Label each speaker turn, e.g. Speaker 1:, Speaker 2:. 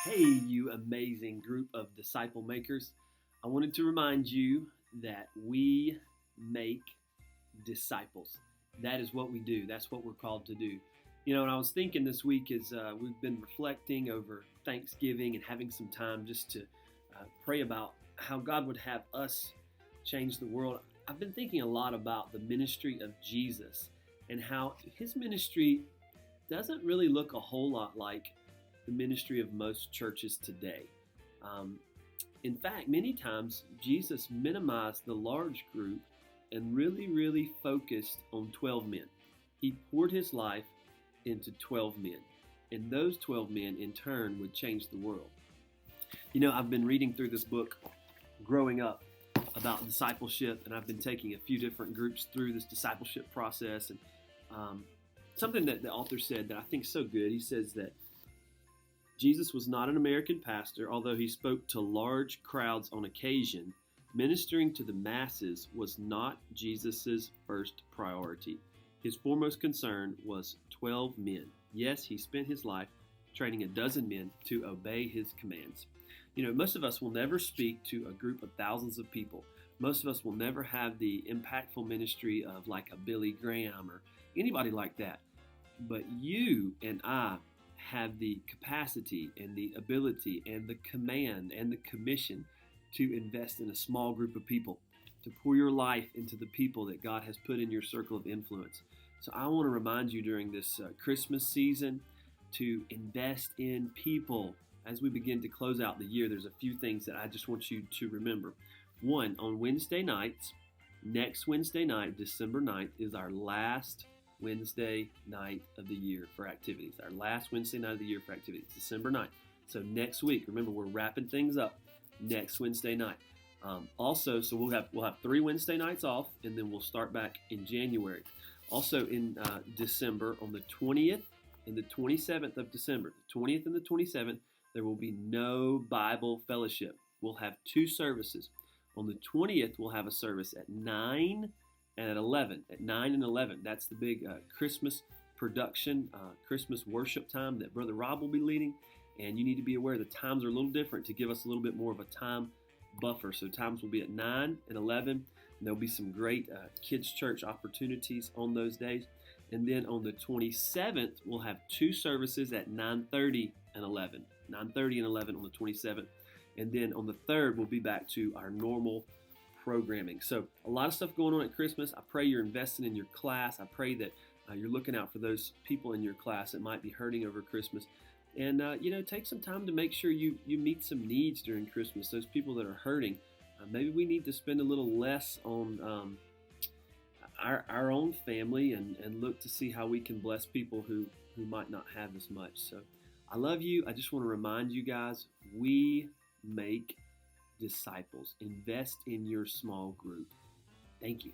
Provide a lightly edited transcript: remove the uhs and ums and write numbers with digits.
Speaker 1: Hey, you amazing group of disciple makers. I wanted to remind you that we make disciples. That is what we do. That's what we're called to do. And I was thinking this week as we've been reflecting over Thanksgiving and having some time just to pray about how God would have us change the world. I've been thinking a lot about the ministry of Jesus and how his ministry doesn't really look a whole lot like the ministry of most churches today. Um, in fact, many times Jesus minimized the large group and really focused on 12 men. He poured his life into 12 men, and those 12 men in turn would change the world. I've been reading through this book growing up about discipleship, and I've been taking a few different groups through this discipleship process. And something that the author said that I think is so good, he says that Jesus was not an American pastor, although he spoke to large crowds on occasion. Ministering to the masses was not Jesus' first priority. His foremost concern was 12 men. Yes, he spent his life training a dozen men to obey his commands. Most of us will never speak to a group of thousands of people. Most of us will never have the impactful ministry of like a Billy Graham or anybody like that. But you and I have the capacity and the ability and the command and the commission to invest in a small group of people, to pour your life into the people that God has put in your circle of influence. So I want to remind you during this Christmas season to invest in people. As we begin to close out the year, there's a few things that I just want you to remember. One, on Wednesday nights, next Wednesday night, December 9th, is our last Wednesday night of the year for activities. Our last Wednesday night of the year for activities, December 9th. So next week, remember, we're wrapping things up next Wednesday night. So we'll have 3 Wednesday nights off, and then we'll start back in January. Also in December, on the 20th and the 27th of December, the 20th and the 27th, there will be no Bible fellowship. We'll have 2 services. On the 20th, we'll have a service at 9 and at 11. At 9 and 11, that's the big Christmas production, Christmas worship time that Brother Rob will be leading. And you need to be aware the times are a little different to give us a little bit more of a time buffer. So times will be at 9 and 11. And there'll be some great kids' church opportunities on those days. And then on the 27th, we'll have 2 services at 9:30 and 11. 9:30 and 11 on the 27th. And then on the 3rd, we'll be back to our normal programming. So a lot of stuff going on at Christmas. I pray you're investing in your class. I pray that you're looking out for those people in your class that might be hurting over Christmas. And, take some time to make sure you meet some needs during Christmas. Those people that are hurting, maybe we need to spend a little less on our own family and look to see how we can bless people who might not have as much. So I love you. I just want to remind you guys, we make disciples. Invest in your small group. Thank you.